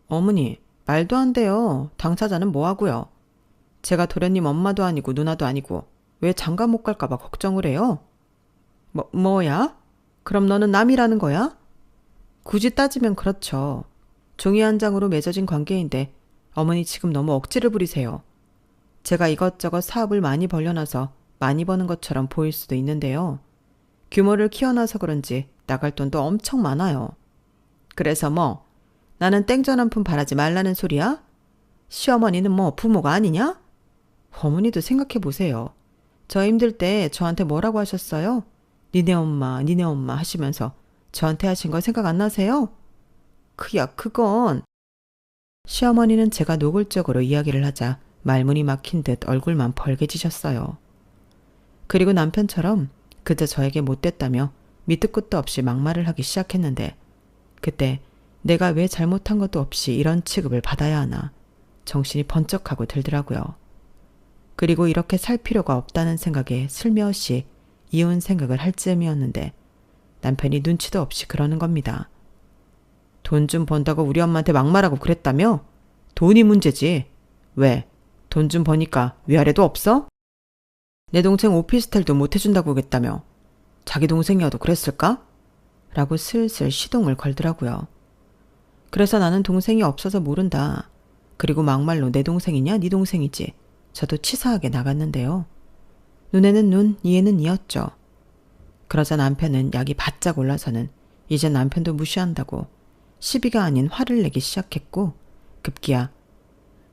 어머니, 말도 안 돼요. 당사자는 뭐 하고요? 제가 도련님 엄마도 아니고 누나도 아니고 왜 장가 못 갈까 봐 걱정을 해요? 뭐야? 그럼 너는 남이라는 거야? 굳이 따지면 그렇죠. 종이 한 장으로 맺어진 관계인데 어머니 지금 너무 억지를 부리세요. 제가 이것저것 사업을 많이 벌려놔서 많이 버는 것처럼 보일 수도 있는데요. 규모를 키워놔서 그런지 나갈 돈도 엄청 많아요. 그래서 뭐 나는 땡전 한 푼 바라지 말라는 소리야? 시어머니는 뭐 부모가 아니냐? 어머니도 생각해 보세요. 저 힘들 때 저한테 뭐라고 하셨어요? 니네 엄마 하시면서 저한테 하신 거 생각 안 나세요? 그건... 시어머니는 제가 노골적으로 이야기를 하자 말문이 막힌 듯 얼굴만 벌개지셨어요. 그리고 남편처럼 그저 저에게 못됐다며 밑도 끝도 없이 막말을 하기 시작했는데 그때 내가 왜 잘못한 것도 없이 이런 취급을 받아야 하나 정신이 번쩍하고 들더라고요. 그리고 이렇게 살 필요가 없다는 생각에 슬며시 이혼 생각을 할 즈음이었는데 남편이 눈치도 없이 그러는 겁니다. 돈 좀 번다고 우리 엄마한테 막말하고 그랬다며? 돈이 문제지. 왜? 돈 좀 버니까 위아래도 없어? 내 동생 오피스텔도 못 해준다고 그랬다며. 자기 동생이어도 그랬을까? 라고 슬슬 시동을 걸더라고요. 그래서 나는 동생이 없어서 모른다. 그리고 막말로 내 동생이냐 네 동생이지. 저도 치사하게 나갔는데요. 눈에는 눈, 이에는 이였죠. 그러자 남편은 약이 바짝 올라서는 이제 남편도 무시한다고 시비가 아닌 화를 내기 시작했고 급기야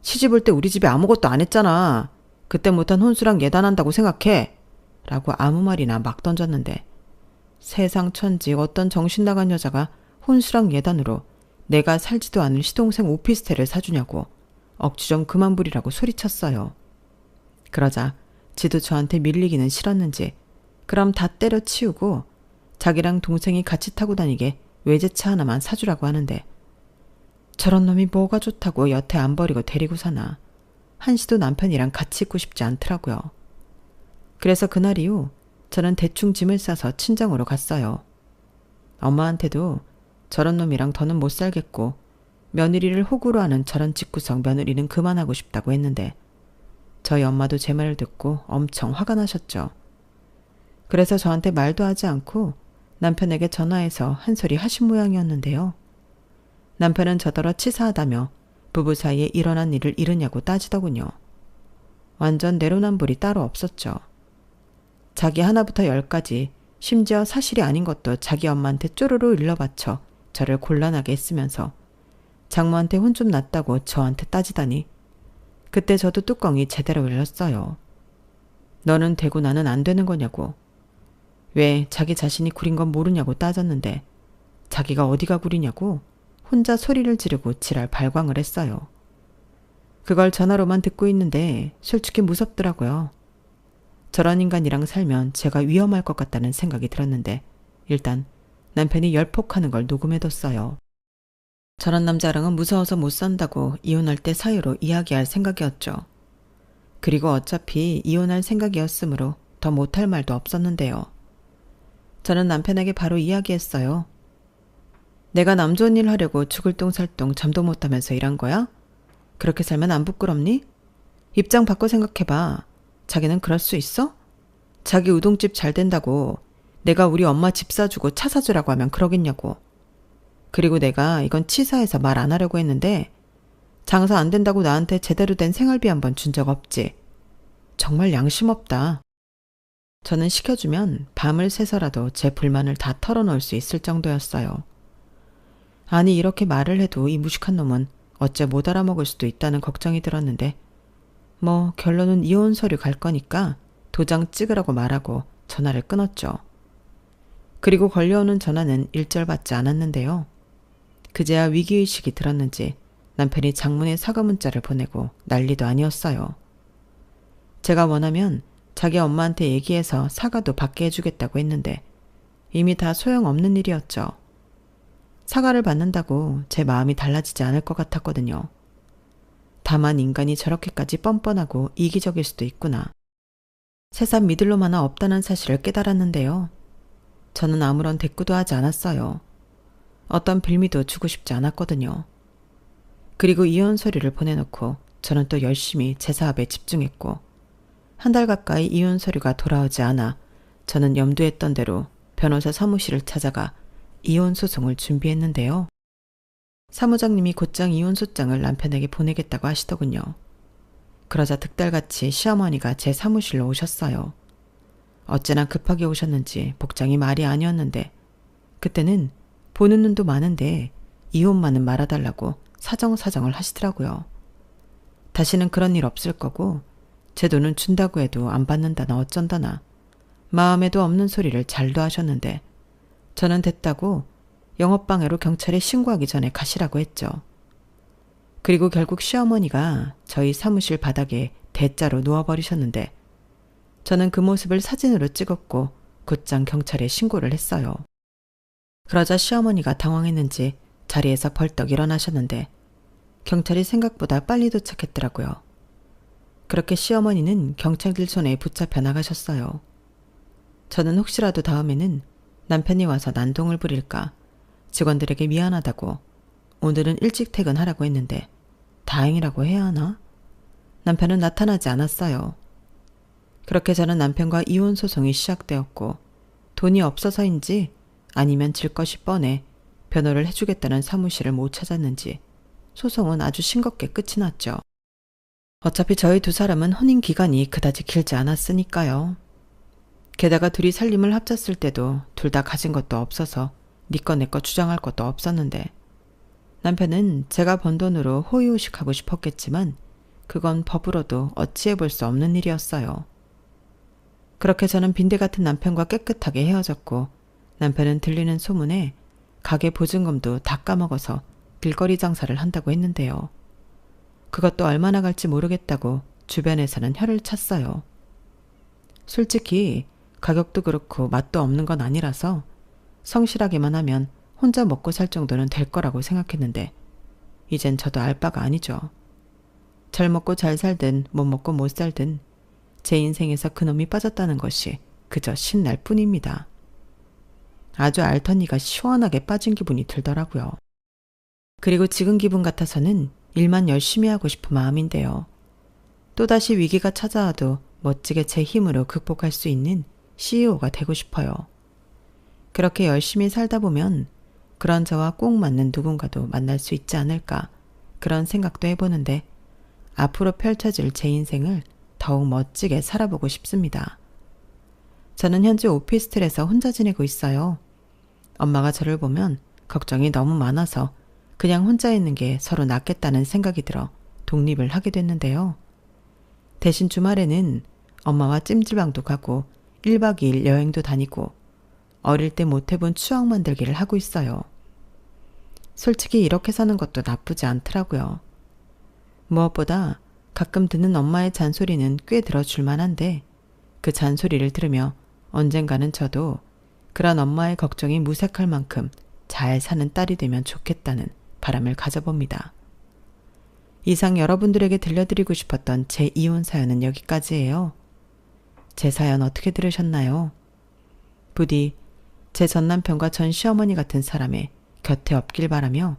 시집 올 때 우리 집에 아무것도 안 했잖아. 그때 못한 혼수랑 예단한다고 생각해. 라고 아무 말이나 막 던졌는데 세상 천지 어떤 정신 나간 여자가 혼수랑 예단으로 내가 살지도 않은 시동생 오피스텔을 사주냐고 억지 좀 그만 부리라고 소리쳤어요. 그러자 지도 저한테 밀리기는 싫었는지 그럼 다 때려치우고 자기랑 동생이 같이 타고 다니게 외제차 하나만 사주라고 하는데 저런 놈이 뭐가 좋다고 여태 안 버리고 데리고 사나. 한시도 남편이랑 같이 있고 싶지 않더라고요. 그래서 그날 이후 저는 대충 짐을 싸서 친정으로 갔어요. 엄마한테도 저런 놈이랑 더는 못 살겠고 며느리를 호구로 하는 저런 집구석 며느리는 그만하고 싶다고 했는데 저희 엄마도 제 말을 듣고 엄청 화가 나셨죠. 그래서 저한테 말도 하지 않고 남편에게 전화해서 한 소리 하신 모양이었는데요. 남편은 저더러 치사하다며 부부 사이에 일어난 일을 잃으냐고 따지더군요. 완전 내로남불이 따로 없었죠. 자기 하나부터 10까지 심지어 사실이 아닌 것도 자기 엄마한테 쪼르르 일러바쳐 저를 곤란하게 했으면서 장모한테 혼 좀 났다고 저한테 따지다니 그때 저도 뚜껑이 제대로 열렸어요. 너는 되고 나는 안 되는 거냐고. 왜 자기 자신이 구린 건 모르냐고 따졌는데 자기가 어디가 구리냐고 혼자 소리를 지르고 지랄 발광을 했어요. 그걸 전화로만 듣고 있는데 솔직히 무섭더라고요. 저런 인간이랑 살면 제가 위험할 것 같다는 생각이 들었는데 일단 남편이 열폭하는 걸 녹음해뒀어요. 저런 남자랑은 무서워서 못 산다고 이혼할 때 사유로 이야기할 생각이었죠. 그리고 어차피 이혼할 생각이었으므로 더 못할 말도 없었는데요. 저는 남편에게 바로 이야기했어요. 내가 남 좋은 일 하려고 죽을 똥살똥 잠도 못하면서 일한 거야? 그렇게 살면 안 부끄럽니? 입장 바꿔 생각해봐. 자기는 그럴 수 있어? 자기 우동집 잘 된다고 내가 우리 엄마 집 사주고 차 사주라고 하면 그러겠냐고. 그리고 내가 이건 치사해서 말 안 하려고 했는데 장사 안 된다고 나한테 제대로 된 생활비 한 번 준 적 없지. 정말 양심 없다. 저는 시켜주면 밤을 새서라도 제 불만을 다 털어놓을 수 있을 정도였어요. 아니 이렇게 말을 해도 이 무식한 놈은 어째 못 알아먹을 수도 있다는 걱정이 들었는데 뭐 결론은 이혼 서류 갈 거니까 도장 찍으라고 말하고 전화를 끊었죠. 그리고 걸려오는 전화는 일절 받지 않았는데요. 그제야 위기의식이 들었는지 남편이 장문의 사과 문자를 보내고 난리도 아니었어요. 제가 원하면 자기 엄마한테 얘기해서 사과도 받게 해주겠다고 했는데 이미 다 소용없는 일이었죠. 사과를 받는다고 제 마음이 달라지지 않을 것 같았거든요. 다만 인간이 저렇게까지 뻔뻔하고 이기적일 수도 있구나. 새삼 믿을 놈 하나 없다는 사실을 깨달았는데요. 저는 아무런 대꾸도 하지 않았어요. 어떤 빌미도 주고 싶지 않았거든요. 그리고 이혼 서류를 보내놓고 저는 또 열심히 제 사업에 집중했고 한 달 가까이 이혼 서류가 돌아오지 않아 저는 염두했던 대로 변호사 사무실을 찾아가 이혼 소송을 준비했는데요. 사무장님이 곧장 이혼 소장을 남편에게 보내겠다고 하시더군요. 그러자 득달같이 시어머니가 제 사무실로 오셨어요. 어째나 급하게 오셨는지 복장이 말이 아니었는데 그때는 보는 눈도 많은데 이혼만은 말아달라고 사정사정을 하시더라고요. 다시는 그런 일 없을 거고 제 돈은 준다고 해도 안 받는다나 어쩐다나 마음에도 없는 소리를 잘도 하셨는데 저는 됐다고 영업방해로 경찰에 신고하기 전에 가시라고 했죠. 그리고 결국 시어머니가 저희 사무실 바닥에 대자로 누워버리셨는데 저는 그 모습을 사진으로 찍었고 곧장 경찰에 신고를 했어요. 그러자 시어머니가 당황했는지 자리에서 벌떡 일어나셨는데 경찰이 생각보다 빨리 도착했더라고요. 그렇게 시어머니는 경찰들 손에 붙잡혀 나가셨어요. 저는 혹시라도 다음에는 남편이 와서 난동을 부릴까 직원들에게 미안하다고 오늘은 일찍 퇴근하라고 했는데 다행이라고 해야 하나? 남편은 나타나지 않았어요. 그렇게 저는 남편과 이혼 소송이 시작되었고 돈이 없어서인지 아니면 질 것이 뻔해 변호를 해주겠다는 사무실을 못 찾았는지 소송은 아주 싱겁게 끝이 났죠. 어차피 저희 두 사람은 혼인 기간이 그다지 길지 않았으니까요. 게다가 둘이 살림을 합쳤을 때도 둘 다 가진 것도 없어서 네 거 내 거 주장할 것도 없었는데 남편은 제가 번 돈으로 호의호식하고 싶었겠지만 그건 법으로도 어찌해 볼 수 없는 일이었어요. 그렇게 저는 빈대 같은 남편과 깨끗하게 헤어졌고 남편은 들리는 소문에 가게 보증금도 다 까먹어서 길거리 장사를 한다고 했는데요. 그것도 얼마나 갈지 모르겠다고 주변에서는 혀를 찼어요. 솔직히 가격도 그렇고 맛도 없는 건 아니라서 성실하게만 하면 혼자 먹고 살 정도는 될 거라고 생각했는데 이젠 저도 알 바가 아니죠. 잘 먹고 잘 살든 못 먹고 못 살든 제 인생에서 그놈이 빠졌다는 것이 그저 신날 뿐입니다. 아주 알턴니가 시원하게 빠진 기분이 들더라고요. 그리고 지금 기분 같아서는 일만 열심히 하고 싶은 마음인데요. 또다시 위기가 찾아와도 멋지게 제 힘으로 극복할 수 있는 CEO가 되고 싶어요. 그렇게 열심히 살다 보면 그런 저와 꼭 맞는 누군가도 만날 수 있지 않을까 그런 생각도 해보는데 앞으로 펼쳐질 제 인생을 더욱 멋지게 살아보고 싶습니다. 저는 현재 오피스텔에서 혼자 지내고 있어요. 엄마가 저를 보면 걱정이 너무 많아서 그냥 혼자 있는 게 서로 낫겠다는 생각이 들어 독립을 하게 됐는데요. 대신 주말에는 엄마와 찜질방도 가고 1박 2일 여행도 다니고 어릴 때 못 해본 추억 만들기를 하고 있어요. 솔직히 이렇게 사는 것도 나쁘지 않더라고요. 무엇보다 가끔 듣는 엄마의 잔소리는 꽤 들어줄 만한데 그 잔소리를 들으며 언젠가는 저도 그런 엄마의 걱정이 무색할 만큼 잘 사는 딸이 되면 좋겠다는 바람을 가져봅니다. 이상 여러분들에게 들려드리고 싶었던 제 이혼 사연은 여기까지예요. 제 사연 어떻게 들으셨나요? 부디 제 전남편과 전 시어머니 같은 사람의 곁에 없길 바라며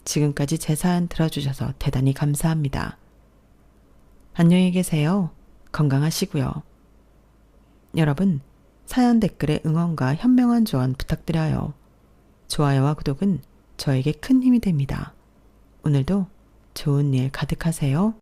지금까지 제 사연 들어주셔서 대단히 감사합니다. 안녕히 계세요. 건강하시고요. 여러분, 사연 댓글에 응원과 현명한 조언 부탁드려요. 좋아요와 구독은 저에게 큰 힘이 됩니다. 오늘도 좋은 일 가득하세요.